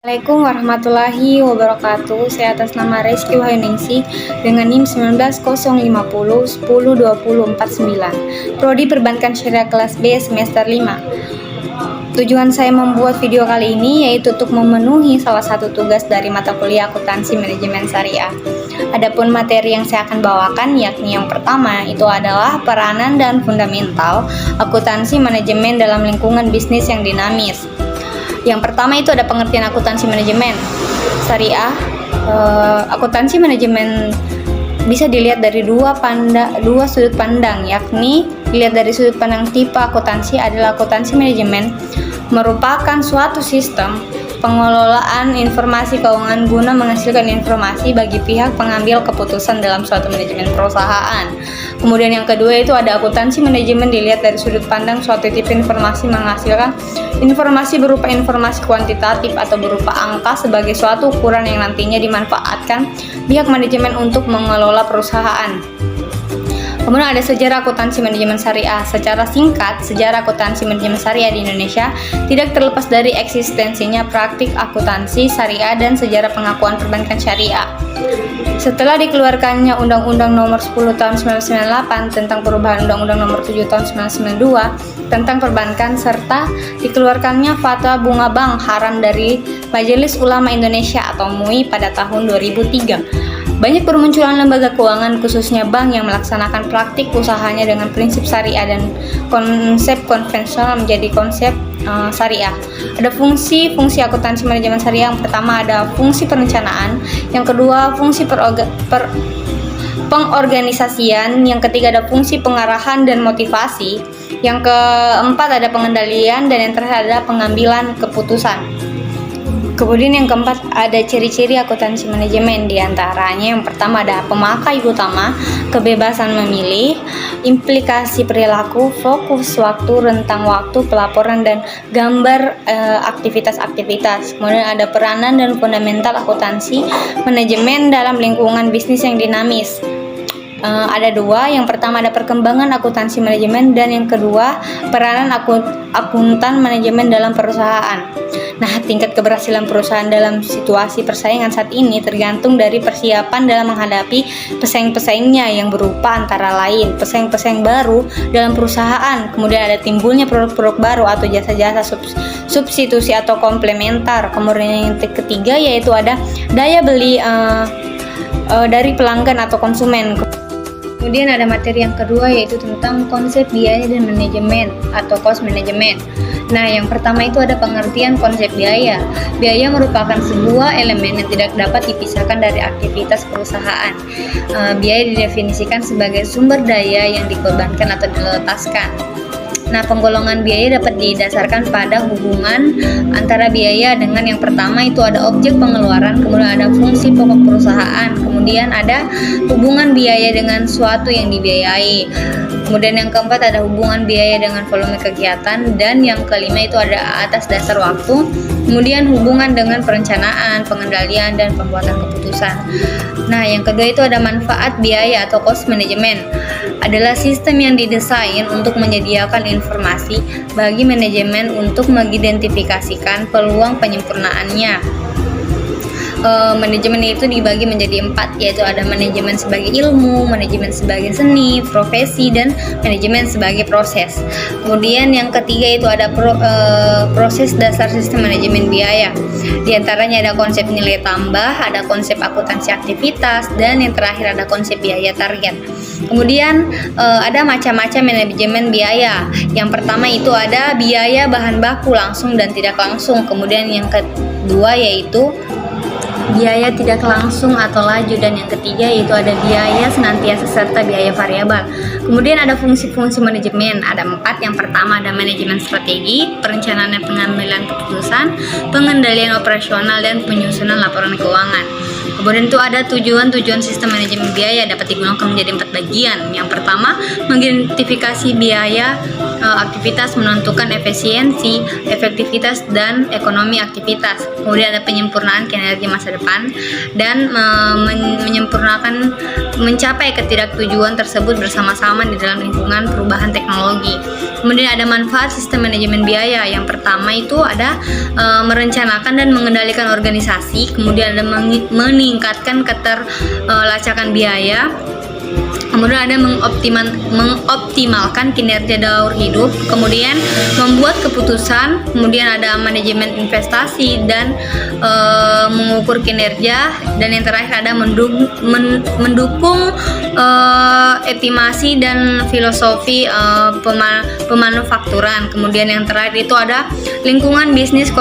Assalamualaikum warahmatullahi wabarakatuh. Saya atas nama Rizky Wahyuningsih dengan NIM 19.050.10.2049, Prodi Perbankan Syariah kelas B semester 5. Tujuan saya membuat video kali ini yaitu untuk memenuhi salah satu tugas dari mata kuliah akuntansi manajemen syariah. Adapun materi yang saya akan bawakan yakni yang pertama itu adalah peranan dan fundamental akuntansi manajemen dalam lingkungan bisnis yang dinamis. Yang pertama itu ada pengertian akuntansi manajemen syariah. Akuntansi manajemen bisa dilihat dari dua sudut pandang, yakni dilihat dari sudut pandang tipe akuntansi adalah akuntansi manajemen merupakan suatu sistem pengelolaan informasi keuangan guna menghasilkan informasi bagi pihak pengambil keputusan dalam suatu manajemen perusahaan. Kemudian yang kedua itu ada akuntansi manajemen dilihat dari sudut pandang suatu tipe informasi menghasilkan informasi berupa informasi kuantitatif atau berupa angka sebagai suatu ukuran yang nantinya dimanfaatkan pihak manajemen untuk mengelola perusahaan. Kemudian ada sejarah akuntansi manajemen syariah. Secara singkat, sejarah akuntansi manajemen syariah di Indonesia tidak terlepas dari eksistensinya praktik akuntansi syariah dan sejarah pengakuan perbankan syariah. Setelah dikeluarkannya Undang-Undang Nomor 10 Tahun 1998 tentang perubahan Undang-Undang Nomor 7 Tahun 1992 tentang perbankan serta dikeluarkannya Fatwa Bunga Bank Haram dari Majelis Ulama Indonesia atau MUI pada tahun 2003. Banyak bermunculan lembaga keuangan khususnya bank yang melaksanakan praktik usahanya dengan prinsip syariah dan konsep konvensional menjadi konsep syariah. Ada fungsi akuntansi manajemen syariah. Yang pertama ada fungsi perencanaan, yang kedua fungsi pengorganisasian, yang ketiga ada fungsi pengarahan dan motivasi, yang keempat ada pengendalian, dan yang terakhir ada pengambilan keputusan. Kemudian yang keempat ada ciri-ciri akuntansi manajemen, diantaranya yang pertama ada pemakai utama, kebebasan memilih, implikasi perilaku, fokus waktu, rentang waktu, pelaporan dan gambar aktivitas-aktivitas. Kemudian ada peranan dan fundamental akuntansi manajemen dalam lingkungan bisnis yang dinamis. Ada dua, yang pertama ada perkembangan akuntansi manajemen dan yang kedua peranan akuntan manajemen dalam perusahaan. Nah, tingkat keberhasilan perusahaan dalam situasi persaingan saat ini tergantung dari persiapan dalam menghadapi pesaing-pesaingnya yang berupa antara lain pesaing-pesaing baru dalam perusahaan, kemudian ada timbulnya produk-produk baru atau jasa-jasa substitusi atau komplementar. Kemudian yang ketiga yaitu ada daya beli dari pelanggan atau konsumen. Kemudian ada materi yang kedua yaitu tentang konsep biaya dan manajemen atau cost management. Nah, yang pertama itu ada pengertian konsep biaya. Biaya merupakan sebuah elemen yang tidak dapat dipisahkan dari aktivitas perusahaan. Biaya didefinisikan sebagai sumber daya yang dikorbankan atau diletaskan. Nah, penggolongan biaya dapat didasarkan pada hubungan antara biaya dengan yang pertama itu ada objek pengeluaran, kemudian ada fungsi pokok perusahaan, kemudian ada hubungan biaya dengan suatu yang dibiayai. Kemudian yang keempat ada hubungan biaya dengan volume kegiatan, dan yang kelima itu ada atas dasar waktu. Kemudian hubungan dengan perencanaan, pengendalian, dan pembuatan keputusan. Nah, yang kedua itu ada manfaat biaya atau cost management. Adalah sistem yang didesain untuk menyediakan informasi bagi manajemen untuk mengidentifikasikan peluang penyempurnaannya. Manajemen itu dibagi menjadi 4, yaitu ada manajemen sebagai ilmu, manajemen sebagai seni, profesi, dan manajemen sebagai proses. Kemudian yang ketiga itu ada proses dasar sistem manajemen biaya. Di antaranya ada konsep nilai tambah, ada konsep akuntansi aktivitas, dan yang terakhir ada konsep biaya target. Kemudian ada macam-macam manajemen biaya. Yang pertama itu ada biaya bahan baku langsung dan tidak langsung. Kemudian yang kedua yaitu biaya tidak langsung atau laju, dan yang ketiga yaitu ada biaya senantiasa serta biaya variabel. Kemudian ada fungsi-fungsi manajemen, ada 4. Yang pertama ada manajemen strategi, perencanaan dan pengambilan keputusan, pengendalian operasional, dan penyusunan laporan keuangan. Kemudian itu ada tujuan sistem manajemen biaya dapat digunakan menjadi 4 bagian. Yang pertama, mengidentifikasi biaya aktivitas, menentukan efisiensi, efektivitas, dan ekonomi aktivitas. Kemudian ada penyempurnaan kinerja masa depan dan menyempurnakan mencapai ketidaktujuan tersebut bersama-sama di dalam lingkungan perubahan teknologi. Kemudian ada manfaat sistem manajemen biaya. Yang pertama itu ada merencanakan dan mengendalikan organisasi. Kemudian ada meningkatkan keterlacakan biaya. Kemudian ada mengoptimalkan kinerja daur hidup, kemudian membuat keputusan, kemudian ada manajemen investasi dan mengukur kinerja, dan yang terakhir ada mendukung estimasi dan filosofi pemanufakturan. Kemudian yang terakhir itu ada lingkungan bisnis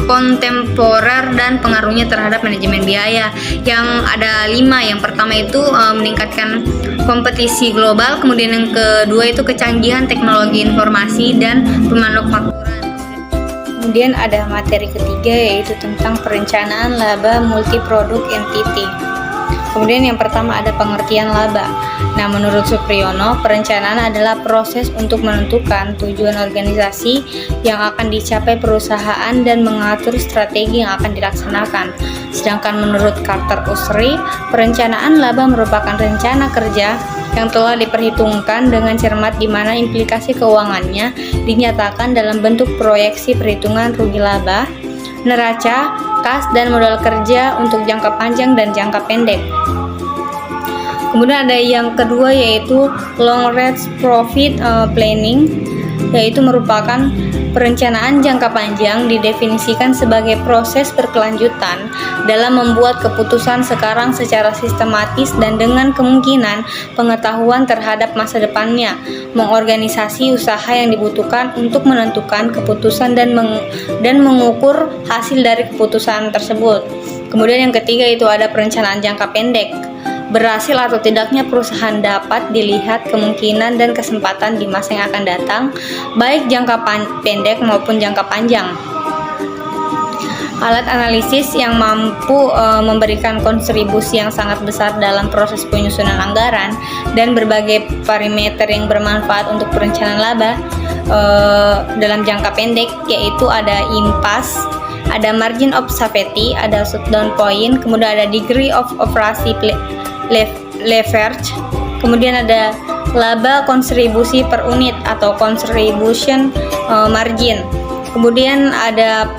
kontemporer dan pengaruhnya terhadap manajemen biaya, yang ada 5. Yang pertama itu meningkatkan kompetisi global, kemudian yang kedua itu kecanggihan teknologi informasi dan pemanufakturan. Kemudian ada materi ketiga, yaitu tentang perencanaan laba multi-product entity. Kemudian yang pertama ada pengertian laba. Nah, menurut Supriyono, perencanaan adalah proses untuk menentukan tujuan organisasi yang akan dicapai perusahaan dan mengatur strategi yang akan dilaksanakan. Sedangkan menurut Carter Usry, perencanaan laba merupakan rencana kerja yang telah diperhitungkan dengan cermat di mana implikasi keuangannya dinyatakan dalam bentuk proyeksi perhitungan rugi laba, neraca, kas, dan modal kerja untuk jangka panjang dan jangka pendek. Kemudian ada yang kedua, yaitu long range profit planning, yaitu merupakan perencanaan jangka panjang, didefinisikan sebagai proses berkelanjutan dalam membuat keputusan sekarang secara sistematis dan dengan kemungkinan pengetahuan terhadap masa depannya, mengorganisasi usaha yang dibutuhkan untuk menentukan keputusan dan mengukur hasil dari keputusan tersebut. Kemudian yang ketiga itu ada perencanaan jangka pendek. Berhasil atau tidaknya perusahaan dapat dilihat kemungkinan dan kesempatan di masa yang akan datang, baik jangka pendek maupun jangka panjang. Alat analisis yang mampu memberikan kontribusi yang sangat besar dalam proses penyusunan anggaran dan berbagai parameter yang bermanfaat untuk perencanaan laba dalam jangka pendek, yaitu ada IMPAS, ada margin of safety, ada shutdown point, kemudian ada degree of operasi leverage, kemudian ada laba kontribusi per unit atau contribution margin. Kemudian ada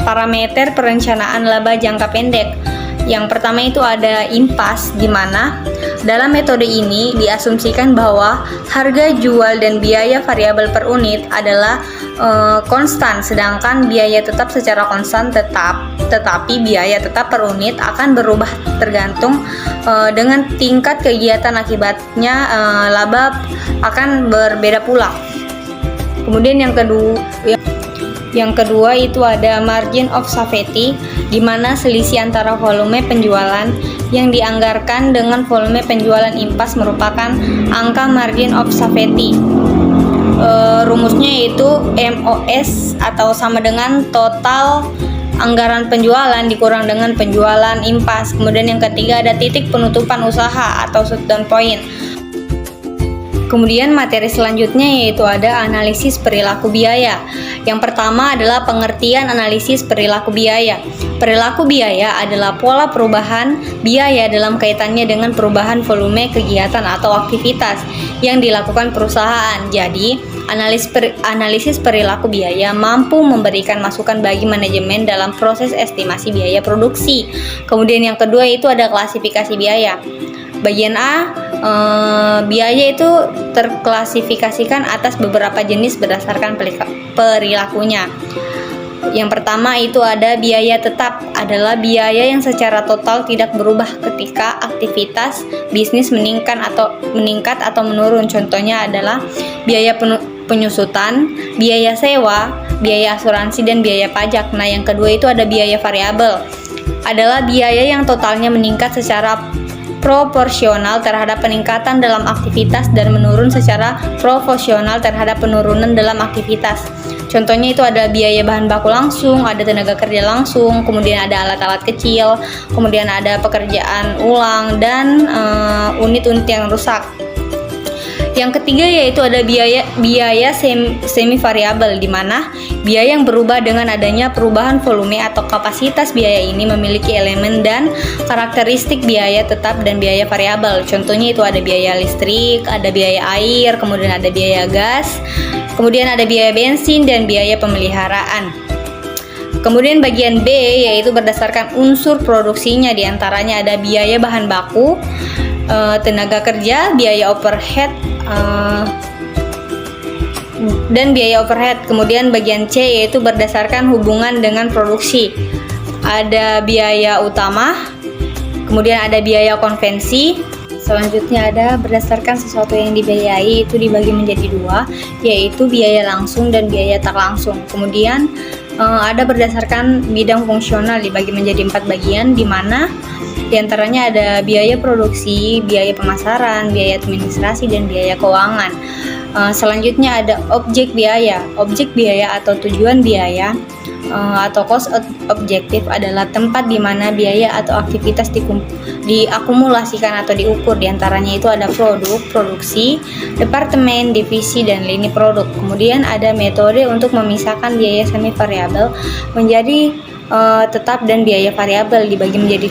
parameter perencanaan laba jangka pendek. Yang pertama itu ada IMPAS, di mana dalam metode ini diasumsikan bahwa harga jual dan biaya variabel per unit adalah konstan, sedangkan biaya tetap secara konstan tetapi biaya tetap per unit akan berubah tergantung dengan tingkat kegiatan, akibatnya laba akan berbeda pula. Kemudian yang kedua itu ada margin of safety, di mana selisih antara volume penjualan yang dianggarkan dengan volume penjualan IMPAS merupakan angka margin of safety. Rumusnya yaitu MOS atau sama dengan total anggaran penjualan dikurang dengan penjualan IMPAS. Kemudian yang ketiga ada titik penutupan usaha atau shutdown point. Kemudian materi selanjutnya yaitu ada analisis perilaku biaya. Yang pertama adalah pengertian analisis perilaku biaya. Perilaku biaya adalah pola perubahan biaya dalam kaitannya dengan perubahan volume kegiatan atau aktivitas yang dilakukan perusahaan. Jadi, analisis perilaku biaya mampu memberikan masukan bagi manajemen dalam proses estimasi biaya produksi. Kemudian yang kedua itu ada klasifikasi biaya. Bagian A, biaya itu terklasifikasikan atas beberapa jenis berdasarkan perilakunya. Yang pertama itu ada biaya tetap, adalah biaya yang secara total tidak berubah ketika aktivitas bisnis meningkat atau menurun. Contohnya adalah biaya penyusutan, biaya sewa, biaya asuransi, dan biaya pajak. Nah, yang kedua itu ada biaya variabel, adalah biaya yang totalnya meningkat secara proporsional terhadap peningkatan dalam aktivitas dan menurun secara proporsional terhadap penurunan dalam aktivitas. Contohnya itu ada biaya bahan baku langsung, ada tenaga kerja langsung, kemudian ada alat-alat kecil, kemudian ada pekerjaan ulang, dan unit-unit yang rusak. Yang ketiga yaitu ada biaya semi variabel, di mana biaya yang berubah dengan adanya perubahan volume atau kapasitas biaya ini memiliki elemen dan karakteristik biaya tetap dan biaya variabel. Contohnya itu ada biaya listrik, ada biaya air, kemudian ada biaya gas, kemudian ada biaya bensin dan biaya pemeliharaan. Kemudian bagian B yaitu berdasarkan unsur produksinya, diantaranya ada biaya bahan baku, tenaga kerja, biaya overhead, dan biaya overhead. Kemudian bagian C yaitu berdasarkan hubungan dengan produksi, ada biaya utama, kemudian ada biaya konvensi. Selanjutnya ada berdasarkan sesuatu yang dibiayai, itu dibagi menjadi dua, yaitu biaya langsung dan biaya tak langsung. Kemudian ada berdasarkan bidang fungsional, dibagi menjadi 4 bagian, di mana diantaranya ada biaya produksi, biaya pemasaran, biaya administrasi, dan biaya keuangan. Selanjutnya ada objek biaya. Objek biaya atau tujuan biaya atau cost objektif adalah tempat di mana biaya atau aktivitas diakumulasikan atau diukur. Diantaranya itu ada produk, produksi, departemen, divisi, dan lini produk. Kemudian ada metode untuk memisahkan biaya semi variabel menjadi tetap dan biaya variabel, dibagi menjadi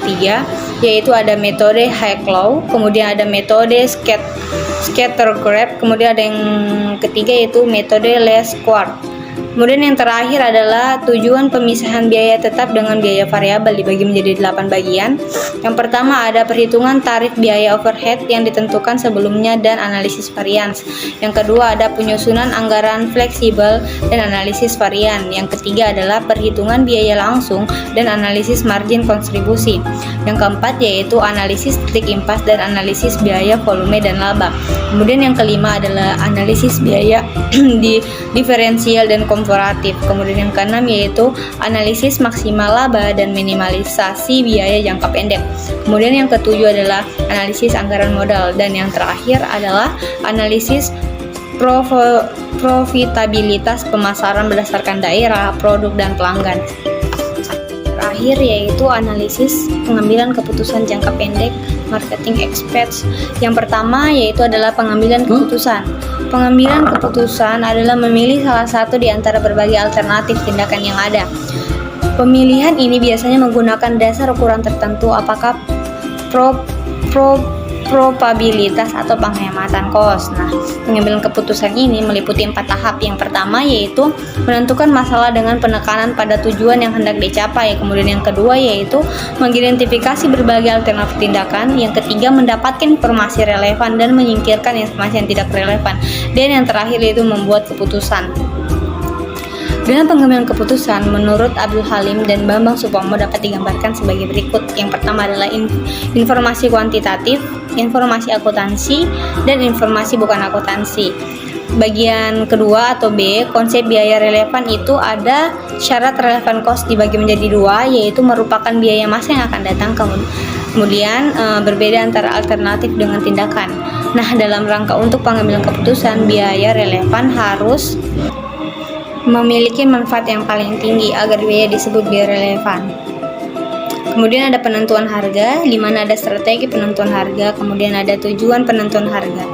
3, yaitu ada metode Haek-Low, kemudian ada metode scatter graph, kemudian ada yang ketiga yaitu metode Lesch-Quart. Kemudian yang terakhir adalah tujuan pemisahan biaya tetap dengan biaya variabel, dibagi menjadi 8 bagian. Yang pertama ada perhitungan tarif biaya overhead yang ditentukan sebelumnya dan analisis varians. Yang kedua ada penyusunan anggaran fleksibel dan analisis varian. Yang ketiga adalah perhitungan biaya langsung dan analisis margin kontribusi. Yang keempat yaitu analisis titik impas dan analisis biaya volume dan laba. Kemudian yang kelima adalah analisis biaya diferensial dan komparatif. Kemudian yang keenam yaitu analisis maksimal laba dan minimalisasi biaya jangka pendek. Kemudian yang ketujuh adalah analisis anggaran modal, dan yang terakhir adalah analisis profitabilitas pemasaran berdasarkan daerah, produk, dan pelanggan. Terakhir yaitu analisis pengambilan keputusan jangka pendek, marketing expense. Yang pertama yaitu adalah pengambilan keputusan. Pengambilan keputusan adalah memilih salah satu di antara berbagai alternatif tindakan yang ada. Pemilihan ini biasanya menggunakan dasar ukuran tertentu, apakah probabilitas atau penghematan kos. Nah, pengambilan keputusan ini meliputi 4 tahap. Yang pertama yaitu menentukan masalah dengan penekanan pada tujuan yang hendak dicapai. Kemudian yang kedua yaitu mengidentifikasi berbagai alternatif tindakan. Yang ketiga mendapatkan informasi relevan dan menyingkirkan informasi yang tidak relevan. Dan yang terakhir yaitu membuat keputusan. Dalam pengambilan keputusan, menurut Abdul Halim dan Bambang Supomo dapat digambarkan sebagai berikut. Yang pertama adalah informasi kuantitatif, informasi akuntansi, dan informasi bukan akuntansi. Bagian kedua atau B, konsep biaya relevan itu ada syarat relevan cost dibagi menjadi 2, yaitu merupakan biaya masa yang akan datang, kemudian berbeda antara alternatif dengan tindakan. Nah, dalam rangka untuk pengambilan keputusan, biaya relevan harus memiliki manfaat yang paling tinggi agar biaya disebut biaya relevan. Kemudian ada penentuan harga, di mana ada strategi penentuan harga, kemudian ada tujuan penentuan harga.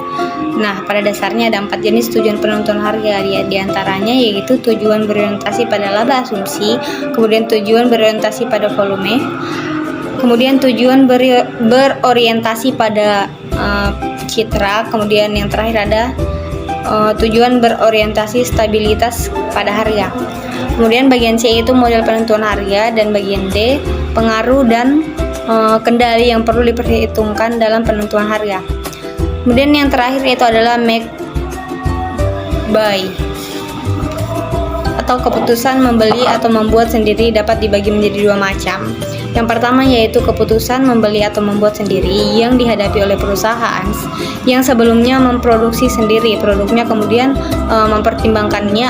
Nah, pada dasarnya ada 4 jenis tujuan penentuan harga, di antaranya yaitu tujuan berorientasi pada laba asumsi, kemudian tujuan berorientasi pada volume, kemudian tujuan berorientasi pada citra, kemudian yang terakhir ada tujuan berorientasi stabilitas pada harga. Kemudian bagian C itu model penentuan harga, dan bagian D pengaruh dan kendali yang perlu diperhitungkan dalam penentuan harga. Kemudian yang terakhir itu adalah make buy atau keputusan membeli atau membuat sendiri dapat dibagi menjadi 2 macam. Yang pertama yaitu keputusan membeli atau membuat sendiri yang dihadapi oleh perusahaan yang sebelumnya memproduksi sendiri produknya, kemudian mempertimbangkannya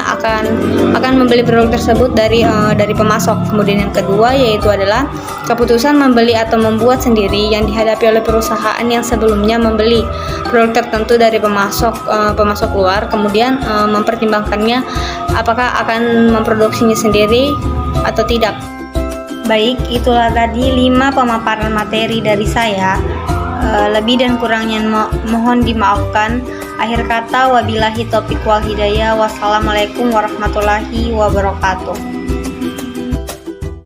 akan membeli produk tersebut dari pemasok. Kemudian yang kedua yaitu adalah keputusan membeli atau membuat sendiri yang dihadapi oleh perusahaan yang sebelumnya membeli produk tertentu dari pemasok luar, kemudian mempertimbangkannya apakah akan memproduksinya sendiri atau tidak. Baik, itulah tadi 5 pemaparan materi dari saya. Lebih dan kurangnya mohon dimaafkan. Akhir kata, wabillahi taufiq wal hidayah. Wassalamualaikum warahmatullahi wabarakatuh.